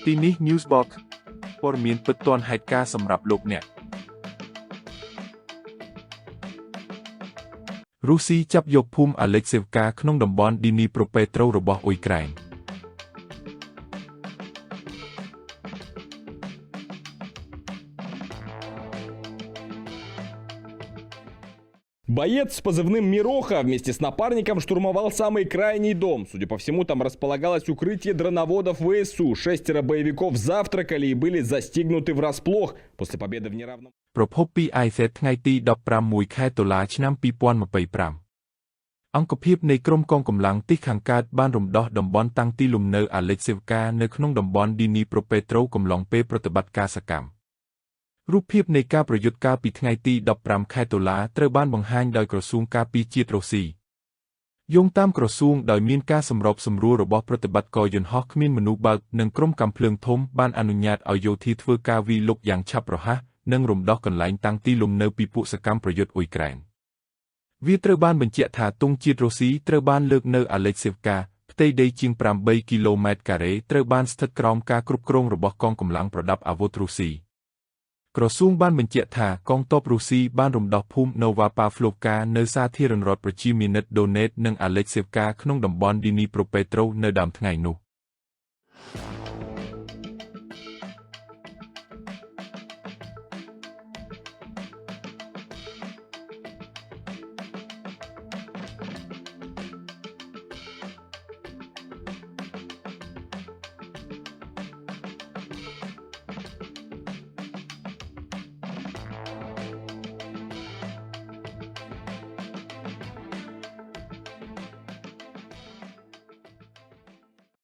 ទីនេះ Newsbox ព័ត៌មានពិតទាន់ហេតុការណ៍សម្រាប់លោកអ្នករុស្ស៊ីចាប់យកភូមិអាឡិចសេវកាក្នុងតំបន់ឌីនីប្រូពេត្រូរបស់អ៊ុយក្រែន Боец с позывным «Мироха» вместе с напарником штурмовал самый крайний дом. Судя по всему, там располагалось укрытие дроноводов ВСУ. 6 боевиков завтракали и были застигнуты врасплох после победы в неравном... ប្រភពពី IZ ថ្ងៃទី 15 ខែតុលា ឆ្នាំ 2025 អង្គភាពនៃក្រុមកងកម្លាំងទិសខាងកើតបានរំដោះតំបន់តាំងទីលំនៅអាឡិចសេវកានៅក្នុងតំបន់ឌីនីប្រូពេត្រូកំឡុងពេលប្រតិបត្តិការសកម្ម រូបភាពនៃការប្រយុទ្ធកាលពីថ្ងៃទី 15 ខែតុលា ត្រូវបានបង្ហាញដោយក្រសួងការពារជាតិរុស្ស៊ី យោងតាមក្រសួងដោយមានការសម្របសម្រួលរបស់ប្រតិបត្តិការយន្តហោះគ្មានមនុស្សបើកនិងក្រុមកាំភ្លើងធំបានអនុញ្ញាតឲ្យយោធាធ្វើការវាយលុកយ៉ាងឆាប់រហ័សនិងរំដោះកន្លែងតាំងទីលំនៅពីពួកសកម្មប្រយុទ្ធអ៊ុយក្រែន វាត្រូវបានបញ្ជាក់ថាទង់ជាតិរុស្ស៊ីត្រូវបានលើកនៅអាឡិចសេវកា ផ្ទៃដីជាង 8 គីឡូម៉ែត្រការ៉េត្រូវបានស្ថិតក្រោមការគ្រប់គ្រងរបស់កងកម្លាំងប្រដាប់អាវុធរុស្ស៊ី ក្រសួងបានបញ្ជាក់ថាកងទ័ពរុស្ស៊ីបានរំដោះភូមិ Nova Pavlovka នៅសាធារណរដ្ឋប្រជាមានិត Donetsk និង Alexeyevka ក្នុងតំបន់ Dnipropetrovsk នៅដើមថ្ងៃនោះ